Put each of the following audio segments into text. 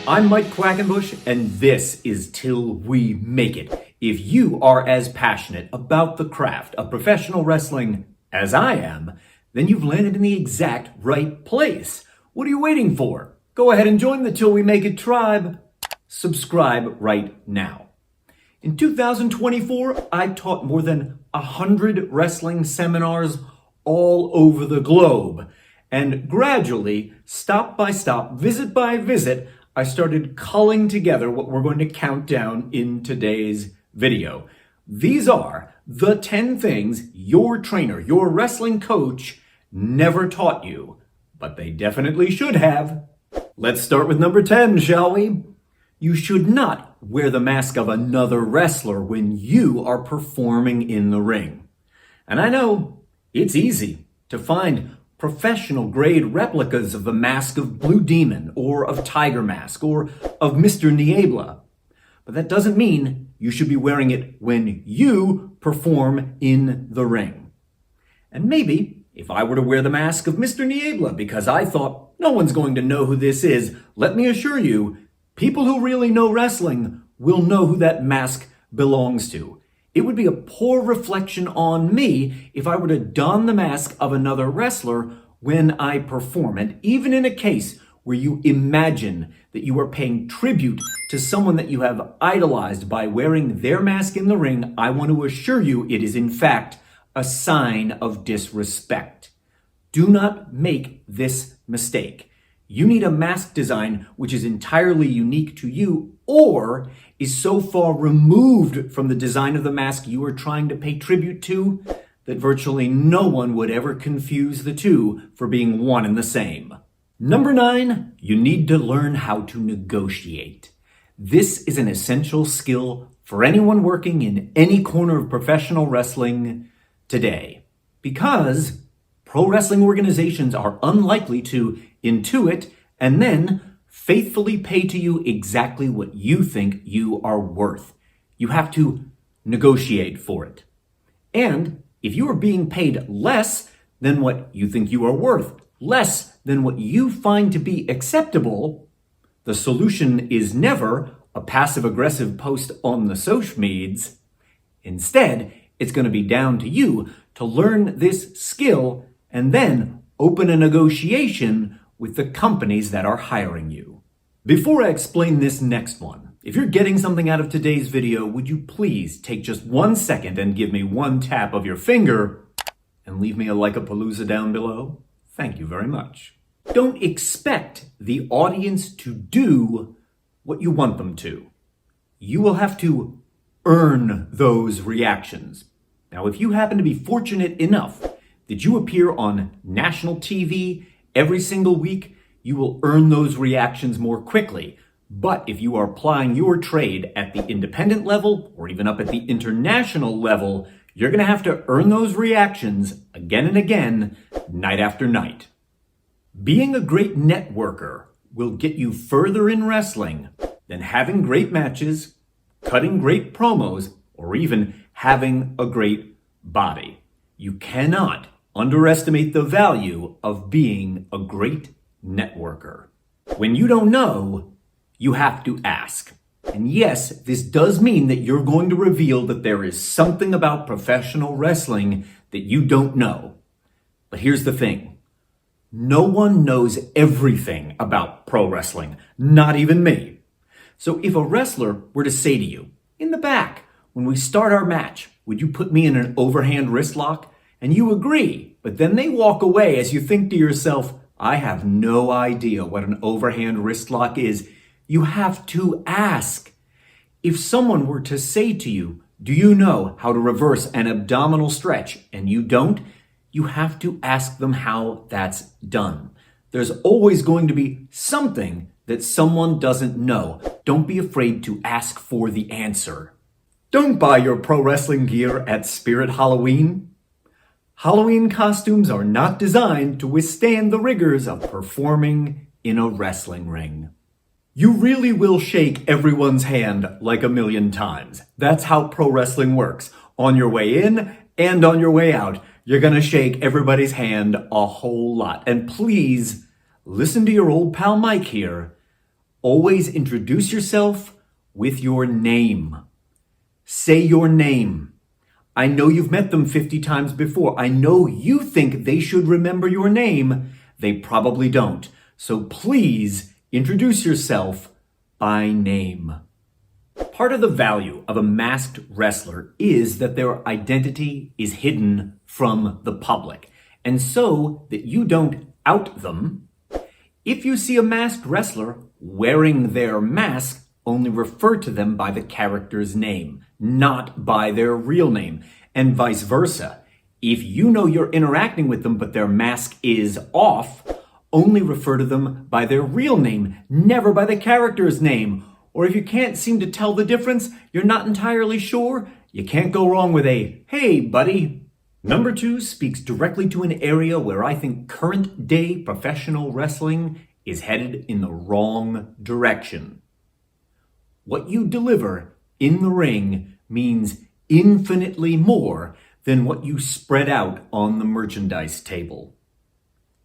I'm Mike Quackenbush, and this is Till We Make It. If you are as passionate about the craft of professional wrestling as I am, then you've landed in the exact right place. What are you waiting for? Go ahead and join the Till We Make It tribe. Subscribe right now. In 2024, I taught more than 100 wrestling seminars all over the globe. And gradually, stop by stop, visit by visit, I started culling together what we're going to count down in today's video. These are the 10 things your trainer, your wrestling coach, never taught you, but they definitely should have. Let's start with number 10, shall we? You should not wear the mask of another wrestler when you are performing in the ring. And I know it's easy to find professional grade replicas of the Mask of Blue Demon or of Tiger Mask or of Mr. Niebla. But that doesn't mean you should be wearing it when you perform in the ring. And maybe if I were to wear the mask of Mr. Niebla because I thought no one's going to know who this is, let me assure you, people who really know wrestling will know who that mask belongs to. It would be a poor reflection on me if I were to don the mask of another wrestler when I perform. And even in a case where you imagine that you are paying tribute to someone that you have idolized by wearing their mask in the ring, I want to assure you it is in fact a sign of disrespect. Do not make this mistake. You need a mask design which is entirely unique to you or is so far removed from the design of the mask you are trying to pay tribute to that virtually no one would ever confuse the two for being one and the same. Number 9, you need to learn how to negotiate. This is an essential skill for anyone working in any corner of professional wrestling today because pro wrestling organizations are unlikely to intuit and then faithfully pay to you exactly what you think you are worth. You have to negotiate for it. And if you are being paid less than what you think you are worth, less than what you find to be acceptable, the solution is never a passive-aggressive post on the social medias. Instead, it's going to be down to you to learn this skill and then open a negotiation with the companies that are hiring you. Before I explain this next one, if you're getting something out of today's video, would you please take just 1 second and give me one tap of your finger and leave me a like-a-palooza down below? Thank you very much. Don't expect the audience to do what you want them to. You will have to earn those reactions. Now, if you happen to be fortunate enough that you appear on national TV every single week, you will earn those reactions more quickly. But if you are applying your trade at the independent level or even up at the international level, you're going to have to earn those reactions again and again, night after night. Being a great networker will get you further in wrestling than having great matches, cutting great promos, or even having a great body. You cannot underestimate the value of being a great networker. When you don't know, you have to ask. And yes, this does mean that you're going to reveal that there is something about professional wrestling that you don't know. But here's the thing. No one knows everything about pro wrestling, not even me. So if a wrestler were to say to you, in the back, when we start our match, would you put me in an overhand wrist lock? And you agree, but then they walk away as you think to yourself, I have no idea what an overhand wrist lock is. You have to ask. If someone were to say to you, do you know how to reverse an abdominal stretch? And you don't, you have to ask them how that's done. There's always going to be something that someone doesn't know. Don't be afraid to ask for the answer. Don't buy your pro wrestling gear at Spirit Halloween. Halloween costumes are not designed to withstand the rigors of performing in a wrestling ring. You really will shake everyone's hand like a million times. That's how pro wrestling works. On your way in and on your way out, you're gonna shake everybody's hand a whole lot. And please, listen to your old pal Mike here. always introduce yourself with your name. Say your name. I know you've met them 50 times before. I know you think they should remember your name. They probably don't. So please introduce yourself by name. Part of the value of a masked wrestler is that their identity is hidden from the public, and so that you don't out them. If you see a masked wrestler wearing their mask, only refer to them by the character's name, not by their real name, and vice versa. If you know you're interacting with them but their mask is off, only refer to them by their real name, never by the character's name. Or if you can't seem to tell the difference, you're not entirely sure, you can't go wrong with a, "Hey, buddy." Number 2 speaks directly to an area where I think current day professional wrestling is headed in the wrong direction. What you deliver in the ring means infinitely more than what you spread out on the merchandise table.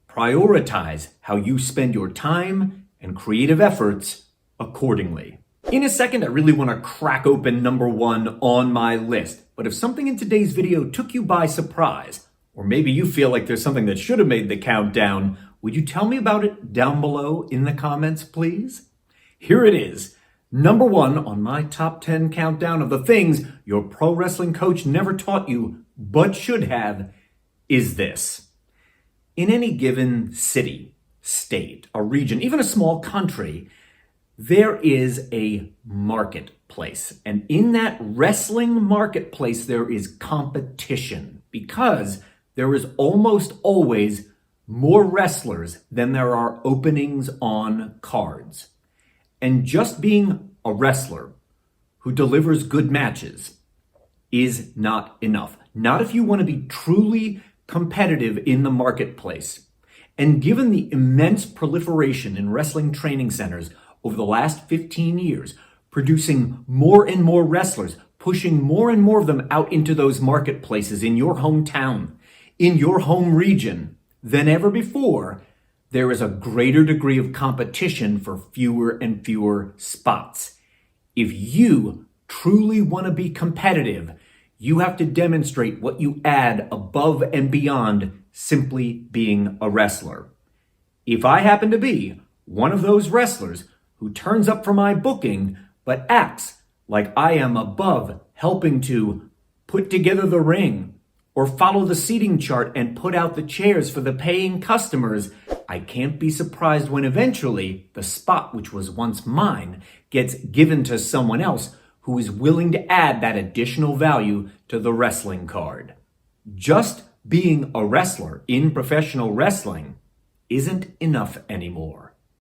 Prioritize how you spend your time and creative efforts accordingly. In a second, I really want to crack open number 1 on my list. But if something in today's video took you by surprise, or maybe you feel like there's something that should have made the countdown, would you tell me about it down below in the comments, please? Here it is. Number 1 on my top 10 countdown of the things your pro wrestling coach never taught you, but should have, is this. In any given city, state, a region, even a small country, there is a marketplace. And in that wrestling marketplace, there is competition because there is almost always more wrestlers than there are openings on cards. And just being a wrestler who delivers good matches is not enough. Not if you want to be truly competitive in the marketplace. And given the immense proliferation in wrestling training centers over the last 15 years, producing more and more wrestlers, pushing more and more of them out into those marketplaces in your hometown, in your home region than ever before, there is a greater degree of competition for fewer and fewer spots. If you truly want to be competitive, you have to demonstrate what you add above and beyond simply being a wrestler. If I happen to be one of those wrestlers who turns up for my booking, but acts like I am above helping to put together the ring or follow the seating chart and put out the chairs for the paying customers, I can't be surprised when eventually the spot which was once mine gets given to someone else who is willing to add that additional value to the wrestling card. Just being a wrestler in professional wrestling isn't enough anymore.